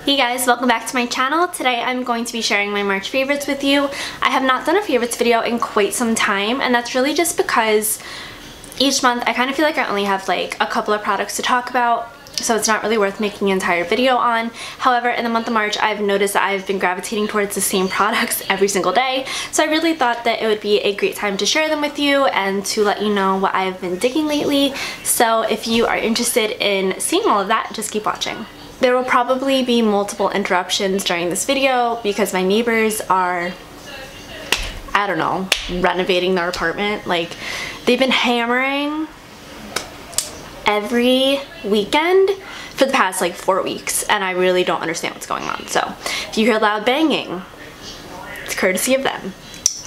Hey guys, welcome back to my channel. Today I'm going to be sharing my March favorites with you. I have not done a favorites video in quite some time, and that's really just because each month I kind of feel like I only have like a couple of products to talk about, so it's not really worth making an entire video on. However, in the month of March I've noticed that I've been gravitating towards the same products every single day, so I really thought that it would be a great time to share them with you and to let you know what I've been digging lately. So if you are interested in seeing all of that, just keep watching. There will probably be multiple interruptions during this video because my neighbors are, I don't know, renovating their apartment. Like, they've been hammering every weekend for the past like 4 weeks, and I really don't understand what's going on. So if you hear loud banging, it's courtesy of them.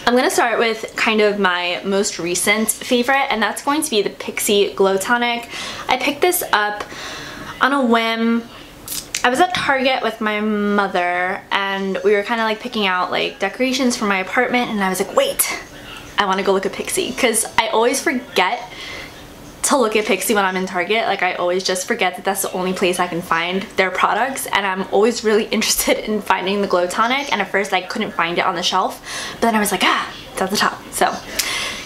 I'm gonna start with kind of my most recent favorite, and that's going to be the Pixi Glow Tonic. I picked this up on a whim. I was at Target with my mother and we were kind of like picking out like decorations for my apartment, and I was like, wait, I want to go look at Pixi, because I always forget to look at Pixi when I'm in Target. Like, I always just forget that that's the only place I can find their products, and I'm always really interested in finding the Glow Tonic, and at first I couldn't find it on the shelf, but then I was like, it's at the top. So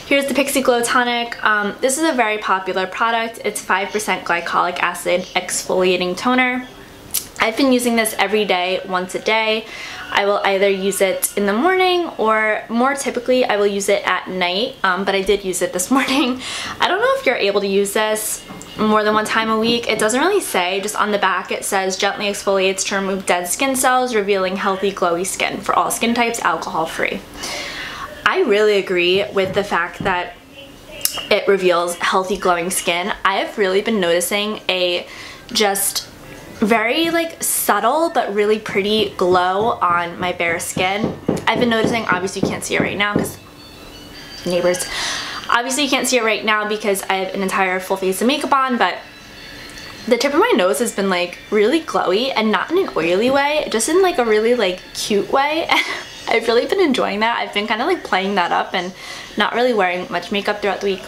here's the Pixi Glow Tonic. This is a very popular product. It's 5% glycolic acid exfoliating toner. I've been using this every day, once a day. I will either use it in the morning, or more typically I will use it at night, but I did use it this morning. I don't know if you're able to use this more than one time a week. It doesn't really say. Just on the back it says gently exfoliates to remove dead skin cells, revealing healthy glowy skin for all skin types, alcohol free. I really agree with the fact that it reveals healthy glowing skin. I have really been noticing a just very like subtle but really pretty glow on my bare skin. I've been noticing, obviously you can't see it right now because neighbors, obviously you can't see it right now because I have an entire full face of makeup on, but the tip of my nose has been like really glowy, and not in an oily way, just in like a really like cute way. I've really been enjoying that. I've been kind of like playing that up and not really wearing much makeup throughout the week.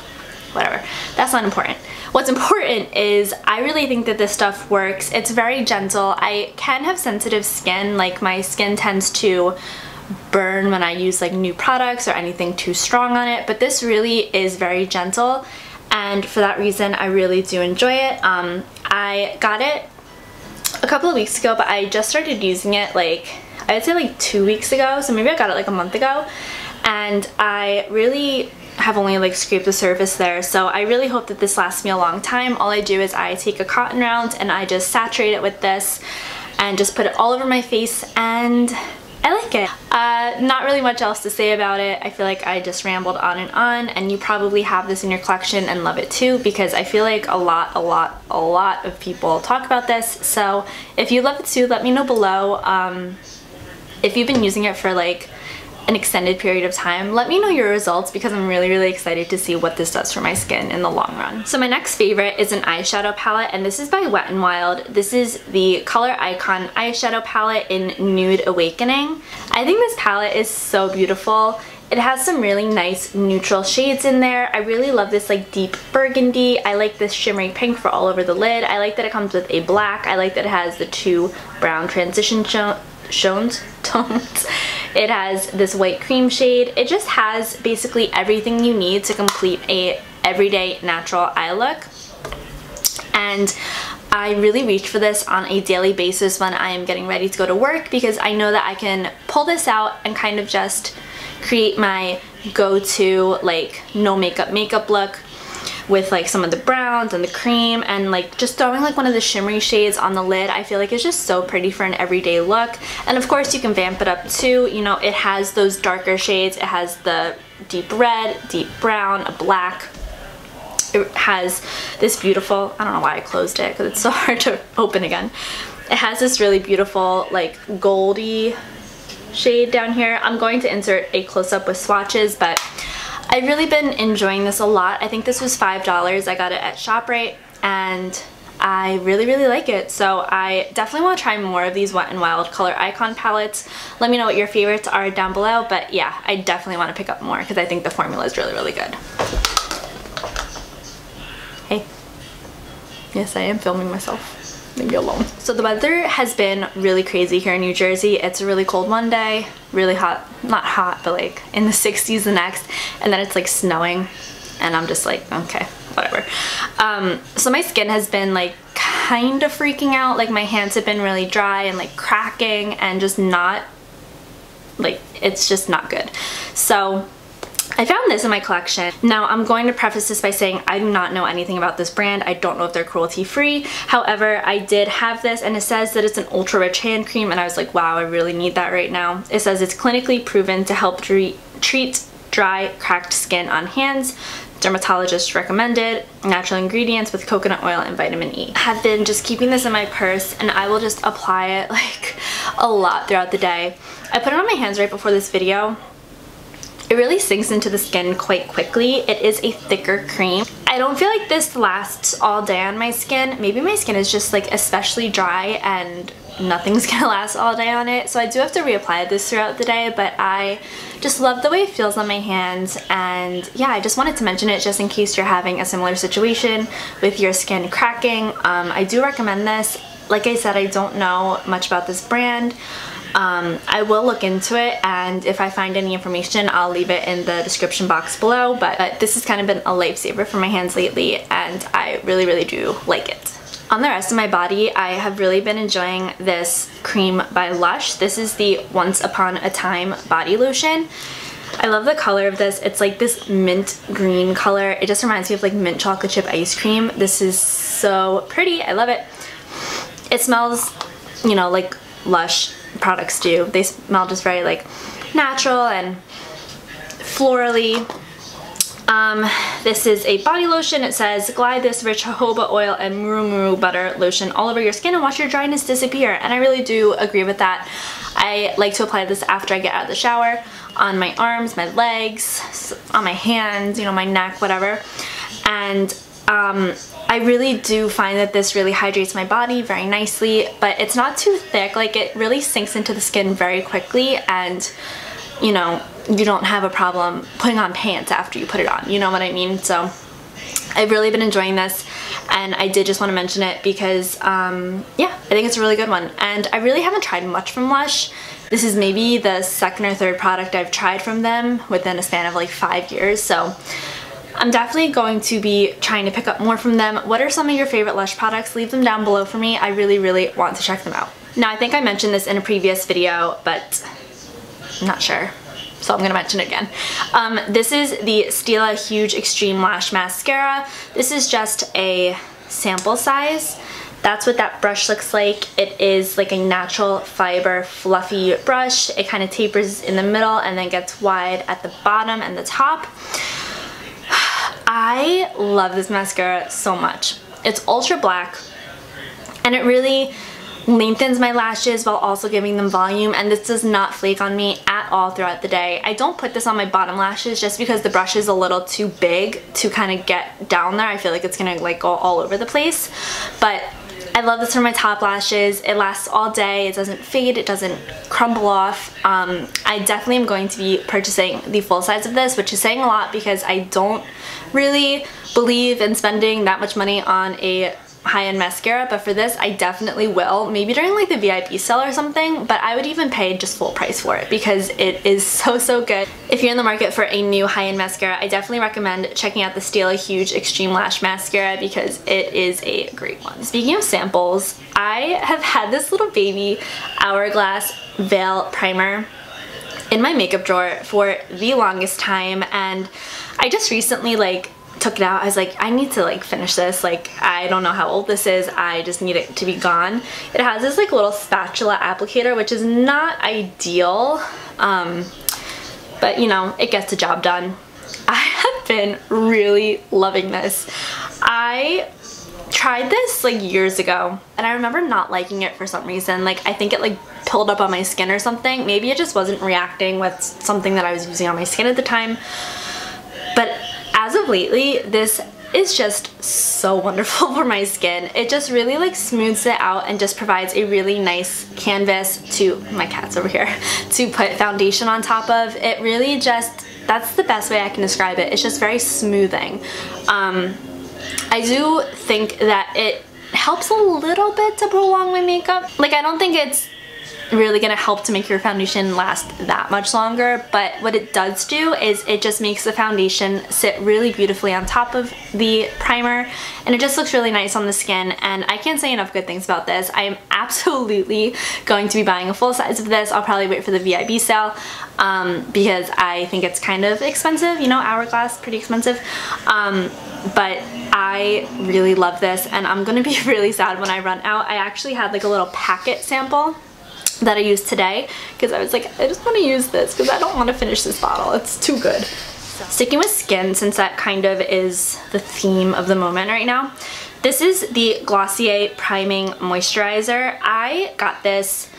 Whatever, that's not important. What's important is I really think that this stuff works. It's very gentle. I can have sensitive skin, like my skin tends to burn when I use like new products or anything too strong on it, but this really is very gentle, and for that reason I really do enjoy it. I got it a couple of weeks ago, but I just started using it like, I would say like 2 weeks ago, so maybe I got it like a month ago, and I really have only like scraped the surface there, so I really hope that this lasts me a long time. All I do is I take a cotton round and I just saturate it with this and just put it all over my face, and I like it. Not really much else to say about it. I feel like I just rambled on, and you probably have this in your collection and love it too, because I feel like a lot of people talk about this. So if you love it too, let me know below. If you've been using it for like an extended period of time, let me know your results, because I'm really excited to see what this does for my skin in the long run. So my next favorite is an eyeshadow palette, and this is by Wet n Wild. This is the Color Icon eyeshadow palette in Nude Awakening. I think this palette is so beautiful. It has some really nice neutral shades in there. I really love this like deep burgundy. I like this shimmery pink for all over the lid. I like that it comes with a black. I like that it has the two brown transition tones. It has this white cream shade. It just has basically everything you need to complete a everyday natural eye look. And I really reach for this on a daily basis when I am getting ready to go to work, because I know that I can pull this out and kind of just create my go-to like no makeup look with like some of the browns and the cream, and like just throwing like one of the shimmery shades on the lid. I feel like it's just so pretty for an everyday look. And of course you can vamp it up too. You know, it has those darker shades. It has the deep red, deep brown, a black. It has this beautiful, I don't know why I closed it because it's so hard to open again. It has this really beautiful like goldy shade down here. I'm going to insert a close-up with swatches, but I've really been enjoying this a lot. I think this was $5. I got it at ShopRite, and I really like it. So I definitely want to try more of these Wet n Wild Color Icon palettes. Let me know what your favorites are down below, but yeah, I definitely want to pick up more because I think the formula is really good. Hey. Yes, I am filming myself. leave me alone. So the weather has been really crazy here in New Jersey. It's a really cold one day, really hot, not hot, but like in the 60s the next, and then it's like snowing, and I'm just like, okay, whatever. So my skin has been like kind of freaking out. Like my hands have been really dry and like cracking and just not, like, it's just not good. So I found this in my collection. Now I'm going to preface this by saying I do not know anything about this brand. I don't know if they're cruelty free. However, I did have this and it says that it's an ultra rich hand cream, and I was like, wow, I really need that right now. It says it's clinically proven to help treat dry, cracked skin on hands. Dermatologist recommended, natural ingredients with coconut oil and vitamin E. I have been just keeping this in my purse, and I will just apply it like a lot throughout the day. I put it on my hands right before this video. It really sinks into the skin quite quickly. It is a thicker cream. I don't feel like this lasts all day on my skin. Maybe my skin is just like especially dry and nothing's gonna last all day on it. So I do have to reapply this throughout the day, but I just love the way it feels on my hands. And yeah, I just wanted to mention it just in case you're having a similar situation with your skin cracking. I do recommend this. Like I said, I don't know much about this brand. I will look into it, and if I find any information I'll leave it in the description box below, but this has kind of been a lifesaver for my hands lately, and I really do like it. On the rest of my body, I have really been enjoying this cream by Lush. This is the Once Upon a Time body lotion. I love the color of this. It's like this mint green color. It just reminds me of like mint chocolate chip ice cream. This is so pretty. I love it. It smells, you know, like Lush products do. They smell just very like natural and florally. This is a body lotion. It says glide this rich jojoba oil and muru butter lotion all over your skin and watch your dryness disappear, and I really do agree with that. I like to apply this after I get out of the shower on my arms, my legs, on my hands, you know, my neck, whatever. And I really do find that this really hydrates my body very nicely, but it's not too thick. Like, it really sinks into the skin very quickly, and you know, you don't have a problem putting on pants after you put it on, you know what I mean? So I've really been enjoying this, and I did just want to mention it because yeah, I think it's a really good one. And I really haven't tried much from Lush. This is maybe the second or third product I've tried from them within a span of like 5 years, so I'm definitely going to be trying to pick up more from them. What are some of your favorite Lush products? Leave them down below for me. I really want to check them out. Now, I think I mentioned this in a previous video, but I'm not sure, so I'm gonna mention it again. This is the Stila Huge Extreme Lash Mascara. This is just a sample size. That's what that brush looks like. It is like a natural fiber fluffy brush. It kind of tapers in the middle and then gets wide at the bottom and the top. I love this mascara so much. It's ultra black, and it really lengthens my lashes while also giving them volume, and this does not flake on me at all throughout the day. I don't put this on my bottom lashes just because the brush is a little too big to kind of get down there. I feel like it's gonna like go all over the place, but I love this for my top lashes. It lasts all day. It doesn't fade. It doesn't crumble off. I definitely am going to be purchasing the full size of this, which is saying a lot because I don't really believe in spending that much money on a high-end mascara, but for this I definitely will, maybe during like the VIP sale or something, but I would even pay just full price for it because it is so good. If you're in the market for a new high-end mascara, I definitely recommend checking out the Stila Huge Extreme Lash Mascara because it is a great one. Speaking of samples, I have had this little baby Hourglass Veil Primer in my makeup drawer for the longest time, and I just recently like took it out. I was like, I need to like finish this. Like, I don't know how old this is. I just need it to be gone. It has this like little spatula applicator, which is not ideal, but you know, it gets the job done. I have been really loving this. I tried this like years ago, and I remember not liking it for some reason. Like, I think it like pilled up on my skin or something. Maybe it just wasn't reacting with something that I was using on my skin at the time. But as of lately, this is just so wonderful for my skin. It just really like smooths it out and just provides a really nice canvas to, my cat's over here, to put foundation on top of. It really just, that's the best way I can describe it. It's just very smoothing. I do think that it helps a little bit to prolong my makeup. Like, I don't think it's really gonna help to make your foundation last that much longer, but what it does do is it just makes the foundation sit really beautifully on top of the primer, and it just looks really nice on the skin. And I can't say enough good things about this. I am absolutely going to be buying a full size of this. I'll probably wait for the VIB sale because I think it's kind of expensive, you know, Hourglass, pretty expensive. But I really love this, and I'm gonna be really sad when I run out. I actually had like a little packet sample that I used today because I was like, I just want to use this because I don't want to finish this bottle. It's too good. Sticking with skin, since that kind of is the theme of the moment right now, this is the Glossier Priming Moisturizer. I got this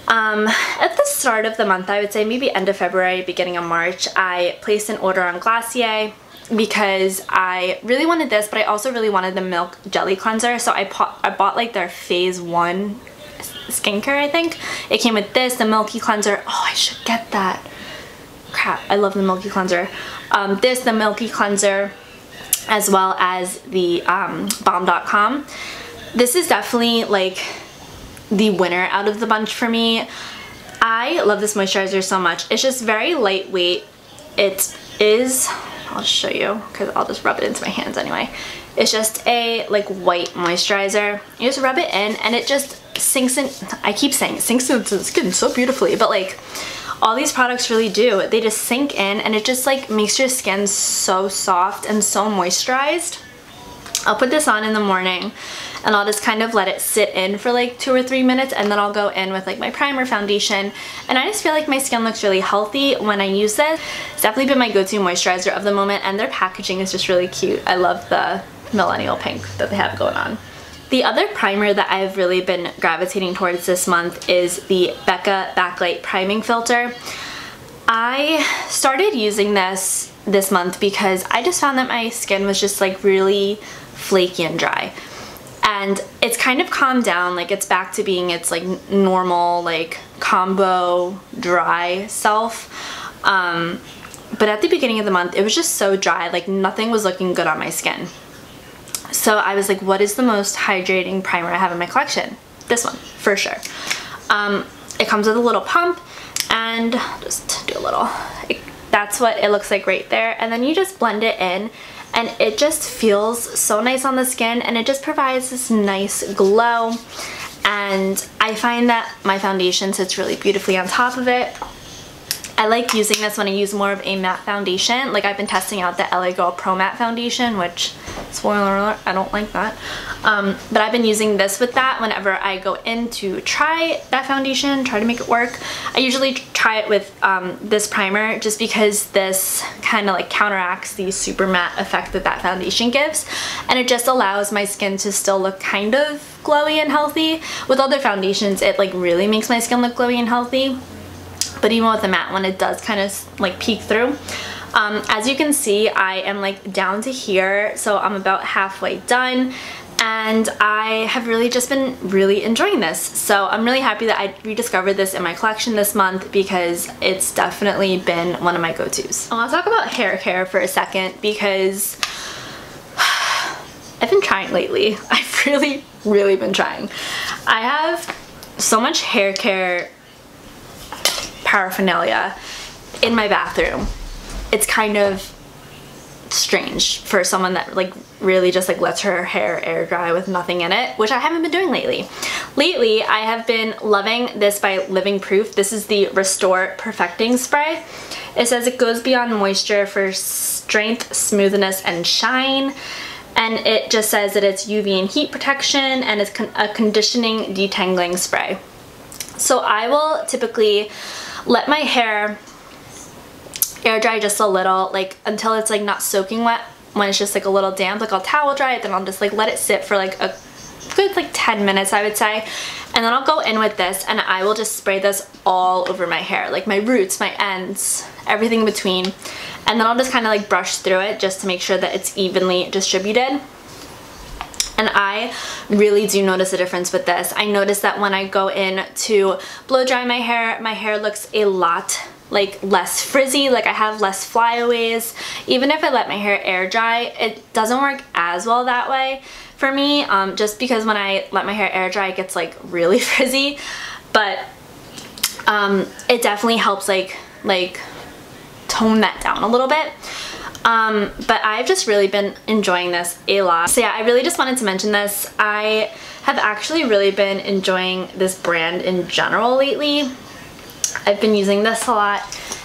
at the start of the month, I would say maybe end of February, beginning of March. I placed an order on Glossier because I really wanted this, but I also really wanted the Milk Jelly Cleanser. So I bought like their Phase 1 skincare, I think. It came with this, the Milky Cleanser. Oh, I should get that. Crap, I love the Milky Cleanser. The Milky Cleanser, as well as the Balm.com. This is definitely like the winner out of the bunch for me. I love this moisturizer so much. It's just very lightweight. It is, I'll show you because I'll just rub it into my hands anyway. It's just a like white moisturizer. You just rub it in and it just sinks in. I keep saying it sinks into the skin so beautifully, but like all these products really do. They just sink in and it just like makes your skin so soft and so moisturized. I'll put this on in the morning and I'll just kind of let it sit in for like 2 or 3 minutes, and then I'll go in with like my primer, foundation, and I just feel like my skin looks really healthy when I use this. It's definitely been my go-to moisturizer of the moment, and their packaging is just really cute. I love the millennial pink that they have going on. The other primer that I've really been gravitating towards this month is the Becca Backlight Priming Filter. I started using this month because I just found that my skin was just like really flaky and dry. And it's kind of calmed down, like it's back to being its like normal like combo dry self. But at the beginning of the month it was just so dry, like nothing was looking good on my skin. So I was like, what is the most hydrating primer I have in my collection? This one, for sure. It comes with a little pump, and just do a little, that's what it looks like right there. And then you just blend it in, and it just feels so nice on the skin, and it just provides this nice glow. And I find that my foundation sits really beautifully on top of it. I like using this when I use more of a matte foundation. Like I've been testing out the LA Girl Pro Matte Foundation, which, spoiler alert, I don't like that. But I've been using this with that whenever I go in to try that foundation, try to make it work. I usually try it with this primer just because this kind of like counteracts the super matte effect that that foundation gives. And it just allows my skin to still look kind of glowy and healthy. With other foundations, it like really makes my skin look glowy and healthy. But even with the matte one, it does kind of like peek through. As you can see, I am like down to here, so I'm about halfway done, and I have really just been really enjoying this. So I'm really happy that I rediscovered this in my collection this month because it's definitely been one of my go-tos. I want to talk about hair care for a second because I've been trying lately. I've really been trying. I have so much hair care paraphernalia in my bathroom. It's kind of strange for someone that like really just like lets her hair air dry with nothing in it, which I haven't been doing lately. Lately, I have been loving this by Living Proof. This is the Restore Perfecting Spray. It says it goes beyond moisture for strength, smoothness, and shine. And it just says that it's UV and heat protection, and it's a conditioning detangling spray. So I will typically let my hair air dry just a little, like until it's like not soaking wet. When it's just like a little damp, like I'll towel dry it, then I'll just like let it sit for like a good like 10 minutes, I would say. And then I'll go in with this and I will just spray this all over my hair, like my roots, my ends, everything in between. And then I'll just kind of like brush through it just to make sure that it's evenly distributed. And I really do notice a difference with this. I notice that when I go in to blow dry my hair looks a lot like less frizzy, like I have less flyaways. Even if I let my hair air dry, it doesn't work as well that way for me, just because when I let my hair air dry it gets like really frizzy. But it definitely helps like tone that down a little bit. But I've just really been enjoying this a lot. So yeah, I really just wanted to mention this. I have actually really been enjoying this brand in general lately. I've been using this a lot.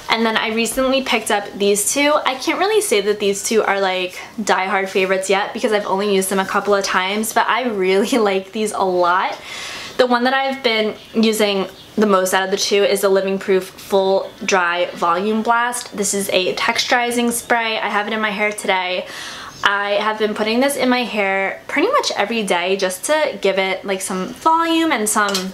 And then I recently picked up these two. I can't really say that these two are like die-hard favorites yet because I've only used them a couple of times, but I really like these a lot. The one that I've been using the most out of the two is the Living Proof Full Dry Volume Blast. This is a texturizing spray. I have it in my hair today. I have been putting this in my hair pretty much every day just to give it like some volume and some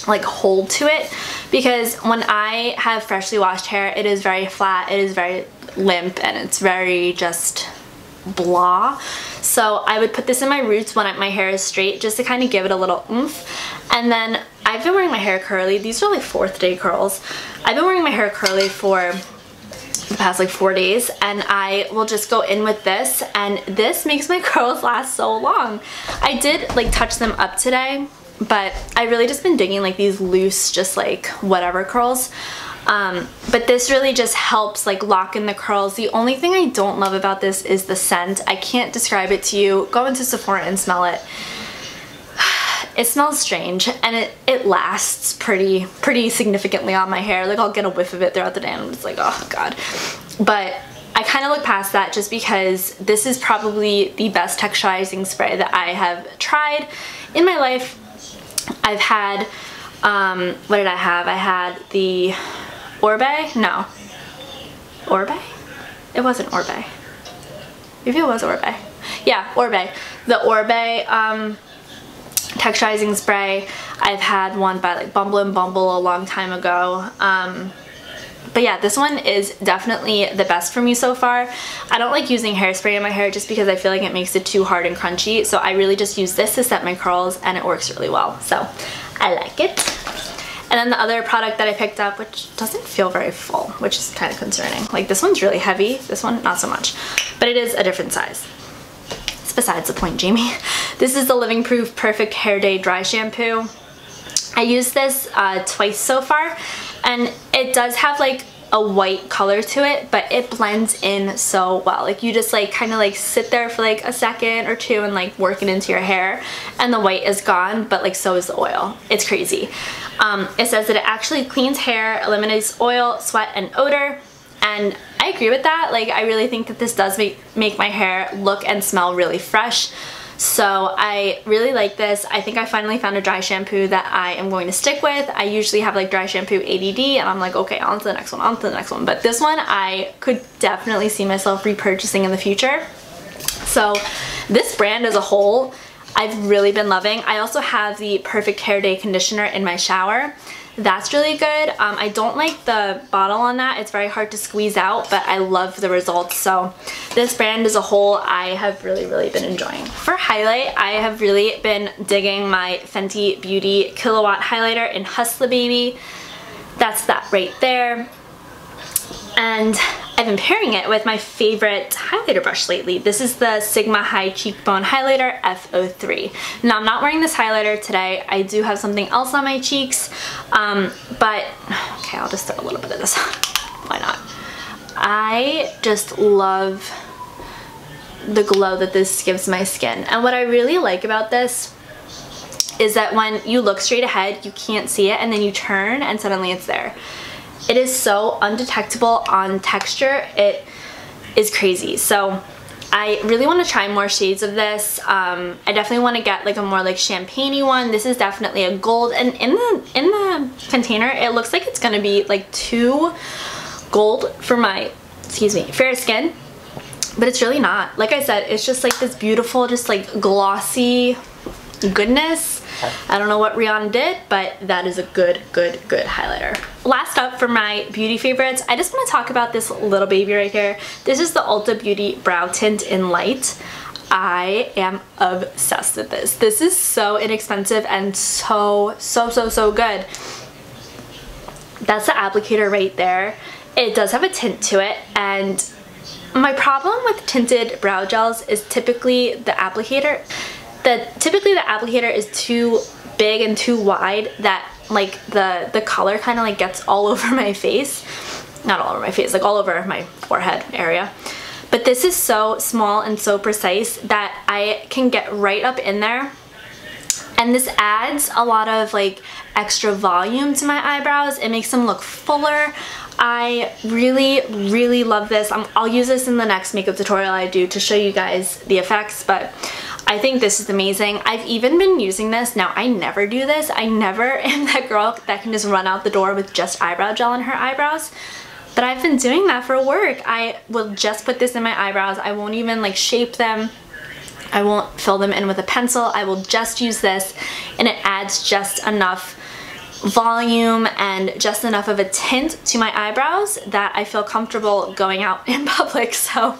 like hold to it, because when I have freshly washed hair it is very flat, it is very limp, and it's very just blah. So I would put this in my roots when my hair is straight just to kind of give it a little oomph. And then I've been wearing my hair curly. These are like 4th day curls. I've been wearing my hair curly for the past like 4 days, and I will just go in with this, and this makes my curls last so long. I did like touch them up today, but I really just been digging like these loose, just like whatever curls. But this really just helps like lock in the curls. The only thing I don't love about this is the scent. I can't describe it to you. Go into Sephora and smell it. It smells strange, and it lasts pretty significantly on my hair. Like I'll get a whiff of it throughout the day and I'm just like, oh god. But I kind of look past that just because this is probably the best texturizing spray that I have tried in my life. I've had, what did I have? I had the Orbe? No. Orbe? It wasn't Orbe. Maybe it was Orbe. Yeah, Orbe. The Orbe texturizing spray. I've had one by like Bumble and Bumble a long time ago. But yeah, this one is definitely the best for me so far. I don't like using hairspray in my hair just because I feel like it makes it too hard and crunchy. So I really just use this to set my curls, and it works really well. So I like it. And then the other product that I picked up, which doesn't feel very full, which is kind of concerning. Like this one's really heavy. This one, not so much. But it is a different size. It's besides the point, Jamie. This is the Living Proof Perfect Hair Day Dry Shampoo. I used this twice so far, and it does have like a white color to it, but it blends in so well. Like you just like kind of like sit there for like a second or two and like work it into your hair, and the white is gone, but like so is the oil. It's crazy. It says that it actually cleans hair, eliminates oil, sweat, and odor, and I agree with that. Like I really think that this does make my hair look and smell really fresh. So I really like this. I think I finally found a dry shampoo that I am going to stick with. I usually have like dry shampoo ADD, and I'm like, okay, on to the next one, on to the next one. But this one I could definitely see myself repurchasing in the future. So this brand as a whole, I've really been loving. I also have the Perfect Hair Day Conditioner in my shower. That's really good. I don't like the bottle on that. It's very hard to squeeze out, but I love the results. So this brand as a whole, I have really been enjoying. For highlight, I have really been digging my Fenty Beauty Kilowatt highlighter in Hustla Baby. That's that right there. And I've been pairing it with my favorite highlighter brush lately. This is the Sigma High Cheekbone Highlighter F03. Now I'm not wearing this highlighter today. I do have something else on my cheeks, but okay, I'll just throw a little bit of this on. Why not? I just love the glow that this gives my skin. And what I really like about this is that when you look straight ahead, you can't see it, and then you turn and suddenly it's there. It is so undetectable on texture. It is crazy. So I really want to try more shades of this. I definitely want to get like a more like champagne-y one. This is definitely a gold, and in the container it looks like it's going to be like too gold for my, excuse me, fair skin, but it's really not. Like I said, it's just like this beautiful, just like glossy goodness. I don't know what Rihanna did, but that is a good highlighter. Last up for my beauty favorites, I just want to talk about this little baby right here. This is the Ulta Beauty Brow Tint in Light. I am obsessed with this. This is so inexpensive and so good. That's the applicator right there. It does have a tint to it, and my problem with tinted brow gels is typically the applicator is too big and too wide that like the color kind of like gets all over my face. Not all over my face, like all over my forehead area. But this is so small and so precise that I can get right up in there. And this adds a lot of like extra volume to my eyebrows. It makes them look fuller. I really love this. I'll use this in the next makeup tutorial I do to show you guys the effects, but I think this is amazing. I've even been using this. Now, I never do this. I never am that girl that can just run out the door with just eyebrow gel in her eyebrows. But I've been doing that for work. I will just put this in my eyebrows. I won't even like shape them. I won't fill them in with a pencil. I will just use this, and it adds just enough volume and just enough of a tint to my eyebrows that I feel comfortable going out in public. So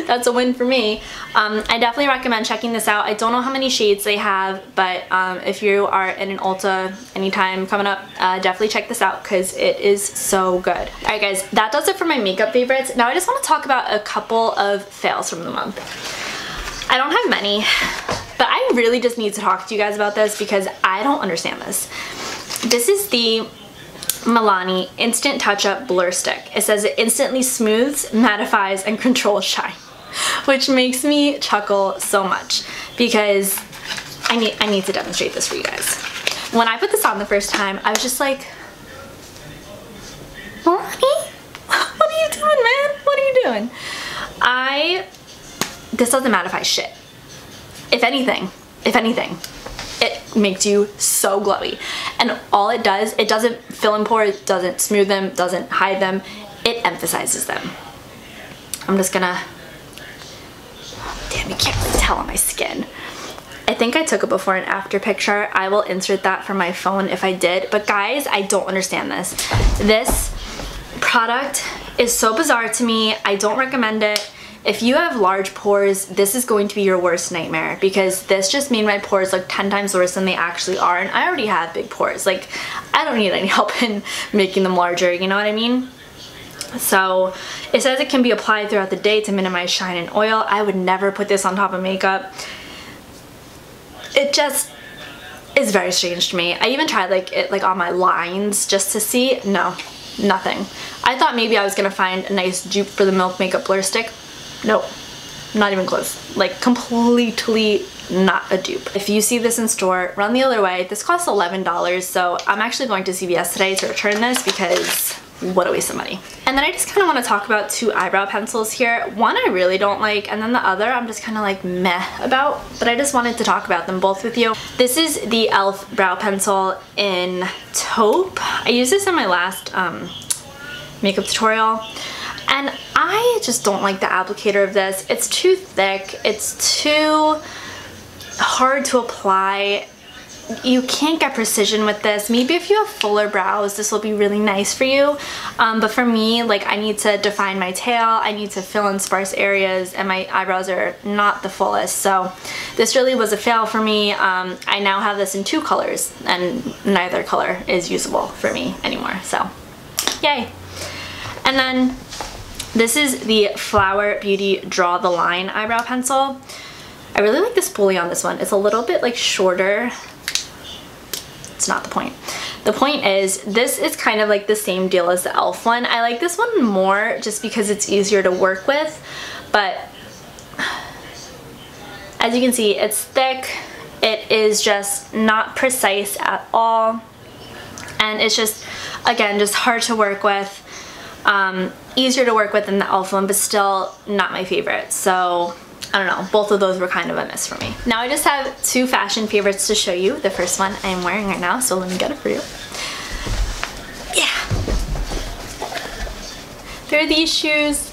that's a win for me. I definitely recommend checking this out. I don't know how many shades they have, but if you are in an Ulta anytime coming up, definitely check this out because it is so good. Alright guys, that does it for my makeup favorites. Now I just want to talk about a couple of fails from the month. I don't have many, but I really just need to talk to you guys about this because I don't understand this. This is the Milani Instant Touch-Up Blur Stick. It says it instantly smooths, mattifies, and controls shine, which makes me chuckle so much because I need to demonstrate this for you guys. When I put this on the first time, I was just like, Milani, what are you doing, man? What are you doing? This doesn't mattify shit. If anything, it makes you so glowy. And all it does, it doesn't fill in pores, doesn't smooth them, doesn't hide them, it emphasizes them. I'm just gonna, damn, you can't really tell on my skin. I think I took a before and after picture. I will insert that from my phone if I did. But guys, I don't understand this. This product is so bizarre to me. I don't recommend it. If you have large pores, this is going to be your worst nightmare because this just made my pores look 10 times worse than they actually are, and I already have big pores. Like, I don't need any help in making them larger, you know what I mean? So, it says it can be applied throughout the day to minimize shine and oil. I would never put this on top of makeup. It just is very strange to me. I even tried it on my lines just to see. No, nothing. I thought maybe I was gonna find a nice dupe for the Milk Makeup Blur Stick. Nope, not even close. Like, completely not a dupe. If you see this in store, run the other way. This costs $11, so I'm actually going to CVS today to return this because what a waste of money. And then I just kind of want to talk about two eyebrow pencils here. One I really don't like, and then the other I'm just kind of like meh about, but I just wanted to talk about them both with you. This is the e.l.f. brow pencil in taupe. I used this in my last makeup tutorial. And I just don't like the applicator of this. It's too thick. It's too hard to apply. You can't get precision with this. Maybe if you have fuller brows, this will be really nice for you. But for me, like, I need to define my tail. I need to fill in sparse areas, and my eyebrows are not the fullest. So this really was a fail for me. I now have this in 2 colors, and neither color is usable for me anymore. So, yay. And then this is the Flower Beauty Draw the Line eyebrow pencil. I really like the spoolie on this one. It's a little bit like shorter. It's not the point. The point is, this is kind of like the same deal as the e.l.f. one. I like this one more just because it's easier to work with, but as you can see, it's thick. It is just not precise at all, and it's just, again, just hard to work with. Easier to work with than the e.l.f. one, but still not my favorite. So I don't know, both of those were kind of a miss for me. Now I just have 2 fashion favorites to show you. The first one I am wearing right now, so let me get it for you. Yeah. They're these shoes.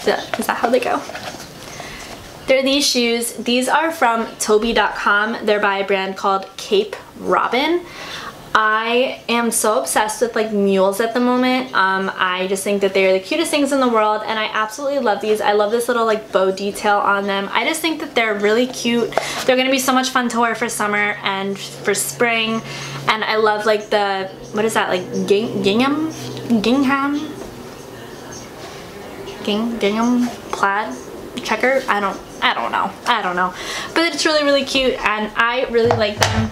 Is that how they go? They're these shoes. These are from Toby.com. They're by a brand called Cape Robin. I am so obsessed with like mules at the moment. I just think that they're the cutest things in the world, and I absolutely love these. I love this little like bow detail on them. I just think that they're really cute. They're gonna be so much fun to wear for summer and for spring. And I love like the, what is that, like gingham plaid checker? I don't know. But it's really, really cute, and I really like them.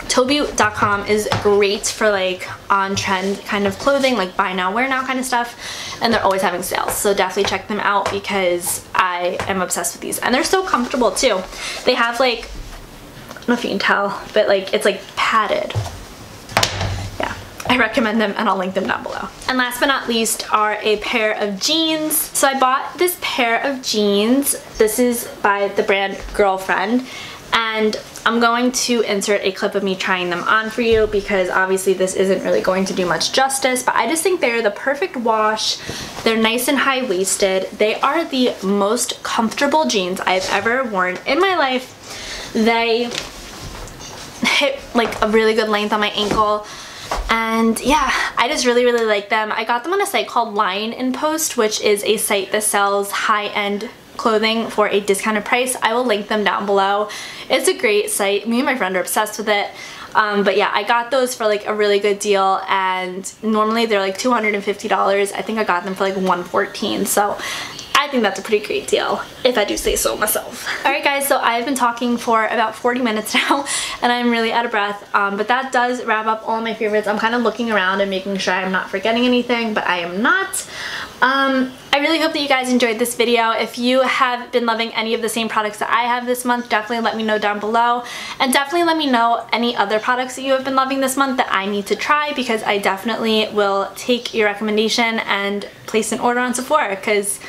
Tobu.com is great for like on-trend kind of clothing, like buy now, wear now kind of stuff, and they're always having sales, so definitely check them out because I am obsessed with these, and they're so comfortable too. They have like, I don't know if you can tell, but like it's like padded. Yeah, I recommend them, and I'll link them down below. And last but not least are a pair of jeans. So I bought this pair of jeans. This is by the brand Girlfriend, and I'm going to insert a clip of me trying them on for you because obviously this isn't really going to do much justice, but I just think they're the perfect wash. They're nice and high-waisted. They are the most comfortable jeans I've ever worn in my life. They hit like a really good length on my ankle, and yeah, I just really, really like them. I got them on a site called Lion & Post, which is a site that sells high-end clothing for a discounted price. I will link them down below. It's a great site. Me and my friend are obsessed with it. But yeah, I got those for like a really good deal, and normally they're like $250. I think I got them for like $114, so I think that's a pretty great deal, if I do say so myself. Alright guys, so I've been talking for about 40 minutes now, and I'm really out of breath, but that does wrap up all my favorites. I'm kind of looking around and making sure I'm not forgetting anything, but I am not. I really hope that you guys enjoyed this video. If you have been loving any of the same products that I have this month, definitely let me know down below, and definitely let me know any other products that you have been loving this month that I need to try, because I definitely will take your recommendation and place an order on Sephora, because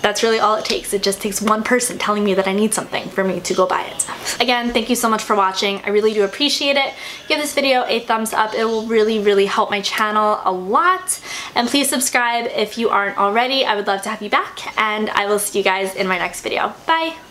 that's really all it takes. It just takes one person telling me that I need something for me to go buy it. Again, thank you so much for watching. I really do appreciate it. Give this video a thumbs up. It will really, really help my channel a lot. And please subscribe if you aren't already. I would love to have you back, and I will see you guys in my next video. Bye!